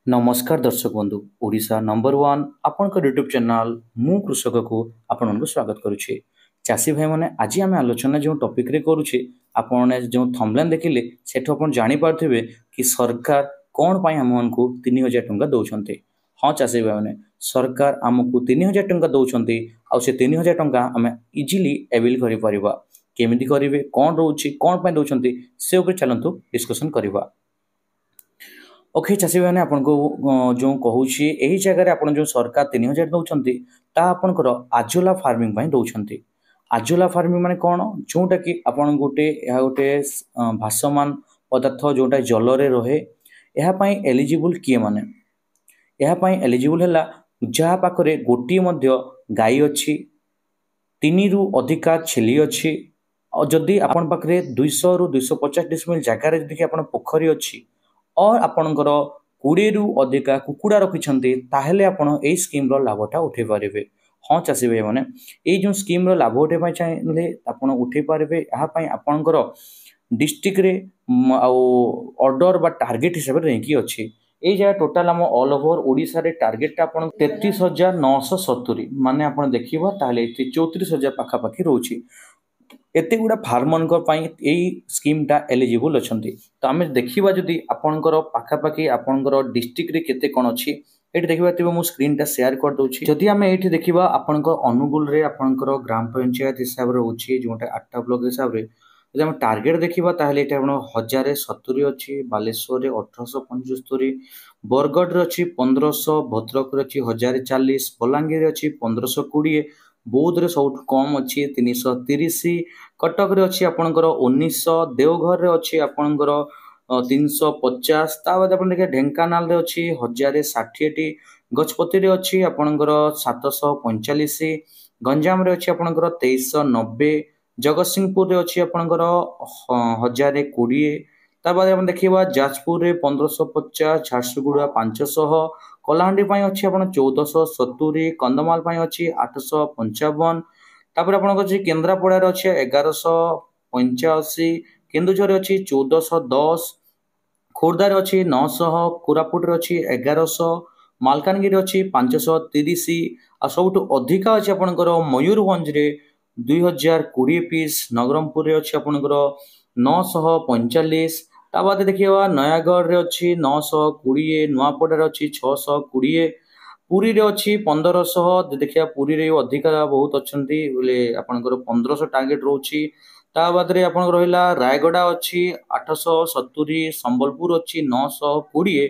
नमस्कार दर्शक बंधु ओडिशा नंबर वन आपणकर यूट्यूब चैनल मु कृषक को आपन स्वागत करुछे। चाषी भाई माने आज आम आलोचना जो टॉपिक रे करुछे आपने जो थंबनेल देखिले सेठो अपन जानि पारथिबे कि सरकार कोन पई हमनको 3000 टंका दउछन्ते। हाँ चाषी भाई माने सरकार हमको 3000 टंका दउछन्ते आ से 3000 टंका हमें इजीली अवेल करि परिबा। केमिति करिवे कोन रहउछि कोन पई दउछन्ते से ऊपर चलंतु डिस्कशन करिबा। ओके चाषी भाई आपको जो कहूँ यही जगह आप जो सरकार 3000 दौरान आपणकर आजोला फार्मिंग दौरान आजोला फार्मिंग माने कौन जोटा कि आपन गोटे गोटे भासमान पदार्थ जोटा जल रहे यापाई एलिजिबल किए माने यापाई एलिजिबल है जहाँ पाखरे गोटे गाई अच्छी 3 रु अधिका छेली अच्छी और जदि आपण पाखरे 200 रु 250 डिसमिल जगार जदि आपण पोखरी अच्छी और आपणकर 20 रु अधिका कुकुड़ा रखिछन्ते ताहेले आपण एई स्कीम रो लाभटा उठे पारिबे। हाँ चाषी भाई माने एई जो स्कीम रो लाभ उठे पाई चाहे आपण उठे पारिबे। यहाँ पाई आपणकर डिस्ट्रिक्ट रे ऑर्डर बा टार्गेट हिसाब रे रैंकी अछि। एई जगह टोटल हम ऑल ओवर ओडिसा रे टार्गेट टा आपण 33970 माने आपण देखिबो ताहेले 34000 पाखा पाखी रहउछि। एते गुडा फार्मर स्कीम टा एलिजिबल अच्छा। तो आम देखा जदि आपणकर पाखापाखि आपणकर डिस्ट्रिक्ट रे केते कोन अछि ये देखा तेज मो स्क्रीन टा शेयर कर दूची। जदि आम ये देखा आपणकर अनुगुल रे आपणकर ग्राम पंचायत हिसाब रे होछि जोटा 8टा ब्लॉक हिसाब रे जदि हम टार्गेट देखा ताहले एटा आपण 1070 अछि। बालेश्वर रे 1875 बरगढ़ रे अछि 1500 भद्रक रे अछि 1040 बलांगीर रे अछि 1520 बौद्ध रे सब कम अच्छी 330 कटक रे अच्छी आपणकर 1900 देवघर रे अच्छी आपणकर 350 ता बाद आपण देखिए ढेंकानाल रे अच्छी 1060 गजपति रे अच्छी आपणकर 745 गंजाम रे अच्छी आपणकर 2390 जगतसिंहपुर रे अच्छी आपणकर 1020 ता बाद आपण देखिबा जाजपुर रे 1550 झारसुगुड़ा 500 कलाहांडी पाई अच्छी आपण 1470 कंदमाल पाई अच्छी 855 तापर आपण अछि केंद्रापड़ा रे अछि 1185 केन्दुझर रे अछि 1410 खोर्धा रे अछि 900 कोरापुट रे अछि 1100 मालकानगिरी अछि 530 आ सबटु अधिका अछि आपणकर मयूरभंज रे 2020 पीस नगरमपुर रे अछि आपणकर 945 ता बाद देखिबा नयागढ़ रे अछि 920 नुआपड़ा रे अछि 620 पुरी रे अछि 1500 देखिया पुरी रे अधिका बहुत अछंती बोले आपनकर 1500 टारगेट रहउछि। ता बाद रे आपन रहिला रायगड़ा अछि 870 संबलपुर अछि 920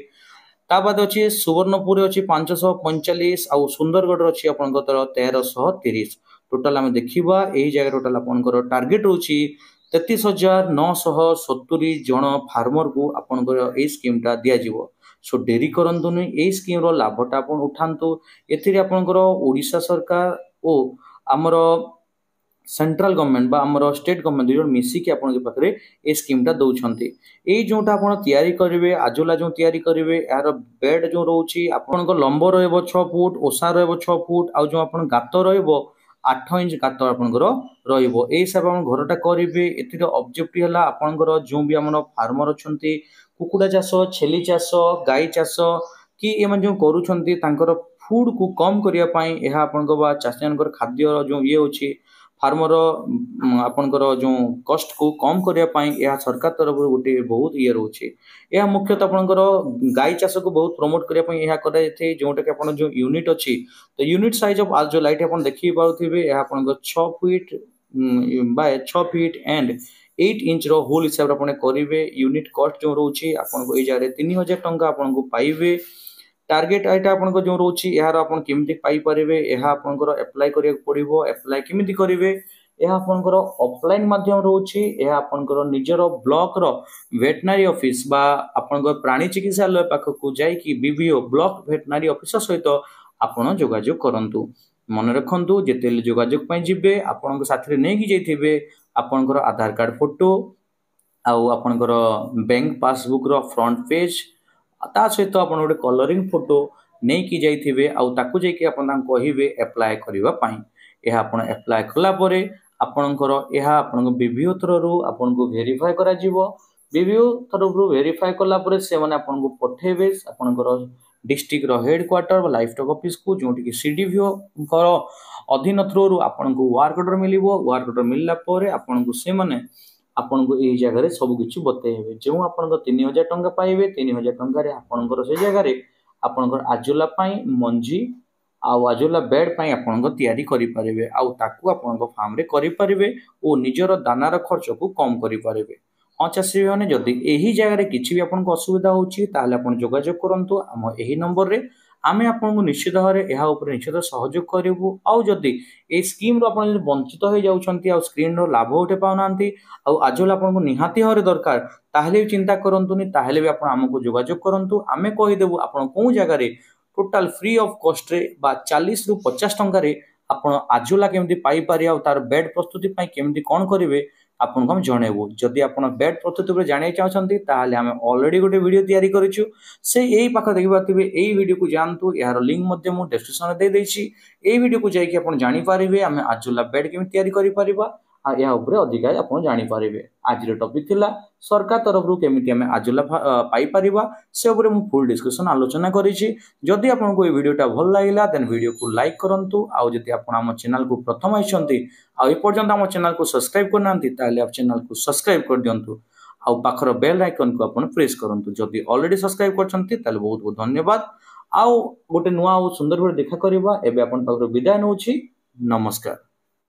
ता बाद अछि सुवर्णपुर अछि 545 आ सुंदरगढ़ अछि आपनकर 1330 टोटल हम देखिबा एही जगह टोटल आपनकर टारगेट रहउछि 33970 जन फार्मर को आपनकर ए स्कीम टा दिया जिवो। सो डेरी करंतुनी ए स्कीम रो लाभटा आपण उठांतु। एथिरे आपनकर ओडिशा सरकार ओ हमर सेंट्रल गवर्नमेंट बा हमर स्टेट गवर्नमेंट दुजन मिसी के आपन के पाखरे ए स्कीम टा दउछन्ते। ए जोटा आपण तयारी करिवे आजोला जो तयारी करिवे यार बेड जो रहउछि आपनकर लंब रहइबो 6 फुट ओसा रहइबो 6 फुट आ जो आपण गात रहइबो 8 इंच गात आपनकर रहइबो। ए सब आपण घरटा करिवे। एथिरे ऑब्जेक्टिव हला आपनकर जो भी हमर फार्मर अछन्ते कुकुड़ा चाष छेली चाष गाई चाष कि एमन जो करूछन्ते तांकर फूड को कम करिया पई एहा आपनकर बा चाषियनकर खाद्य जो ये होछि फार्मर आपनकर जो कॉस्ट को कम करिया पई एहा सरकार तरफ गोटे बहुत ये रहउछि। एहा मुख्यतः आपनकर गाई चाष को बहुत प्रमोट करिया पई एहा करे थे जोटा कि आपन जो यूनिट अछि तो यूनिट साइज ऑफ आज जो लाइट आपन देखि पाउथिबे एहा आपनकर 6 feet by 6 feet and 8 inch रो होल हिसाब रे आपने करिवे। यूनिट कॉस्ट जो रहउछि आपन को ए जारे 3000 टंका आपन को पाइबे। टार्गेट आइटा आपन को जो रहउछि एहार आपन केमिति पाई परिबे एहा आपन को अप्लाई करिया पड़िबो। अप्लाई केमिति करिवे एहा आपन को ऑफलाइन माध्यम रहउछि एहा आपन को निजरो ब्लॉक रो वेटनरी ऑफिस बा आपन को प्राणी चिकित्सालय पाख को जाई कि बीबीओ ब्लॉक वेटनरी ऑफिसर सहित आपन जोगाजोग करंतु। मन रखंतु जेते जोगाजोग पई जिबे आपन को साथरे नै कि जैथिबे आपन को आधार कार्ड फोटो आउ आपन को बैंक पासबुक रो फ्रंट पेज ता सहित आपन गोटे कलरिंग फोटो नहीं कि जाइथिबे आउ ताकू जाइके आपन तां कहिबे अप्लाई करिवा पई। एहा आपन अप्लाई कला परे आपनकर एहा आपन बीबीओ थ्रू आपन को वेरीफाई करा जिवो। BBO तरफ वेरीफाई कला से आपको पठेबे आपंकर डिस्ट्रिक्ट हेडक्वार्टर लाइफस्टॉक ऑफिस को जो CDVO अधीन थ्रू आपको वर्क ऑर्डर मिल वर्क ऑर्डर मिलला आपको से आपको यही जगह सबकि बतेबे जो आप 3000 टंका पाइबे 3000 टंकार आपंकर से जगह आपंकर आजोला मंजी आजोला बेड आपण तैयारी करें आप फार्म रे करें और निजर दानार खर्च को कम करें। हाँ चाषी भाई जदि यही जगह किसी भी आपको असुविधा होता जोगाजोग करूँ आम यही नंबर रे आमे आपको निश्चित भाव में निश्चित सहयोग करूँ। आउ जदि ये स्कीम रू आप वंचित हो जाती स्क्रीन रो लाभ उठे पाना आजोला आपको निहाती भाव दरकार ताहले भी चिंता करूँ ताहले भी आपको जोगाजोग करूँ आमे कहीदेबू आप जगह टोटाल फ्री ऑफ कॉस्ट रे 40 रु 50 टंका आपण आजोला केमती पाई पारे आ तार बेड प्रस्तुति पई केमती कोन करिवे आपनको हम जणेबो। जदि आपण बेड प्रस्तुति पर जाने चाहछंती ताहाले हम ऑलरेडी गोटे वीडियो तयारी करिछु से एई पाख देखि पाथिबे एई वीडियो को जानतु यार लिंक मध्ये मु डिस्क्रिप्शन रे दे देछि एई वीडियो को जाई कि आपण जानि पारिबे हम आजोला बेड केमती तयारी करि परिबा आ या ऊपर अधिक आपण जानि पारिबे। आज रे टॉपिक थिला सरकार तरफ रु केमिति हमें आजोला पाई परिबा से ऊपर मु फुल डिस्कशन आलोचना करिछि। जदि आपनको ये वीडियोटा भल लागिला देन वीडियो को लाइक करंतु आ जदि आपण हम चैनल को प्रथम आइछंती आ ए पर्यंत हम चैनल को सब्सक्राइब करनांती ताले आप चैनल को सब्सक्राइब कर दियंतु आ पाखर बेल आइकन को आपण प्रेस करंतु। जदि ऑलरेडी सब्सक्राइब करछंती ताले बहुत बहुत धन्यवाद। आ गोटे नुआ सुंदर भाव देखा करबा एबे आपण पाखर विदाय नउछि। नमस्कार।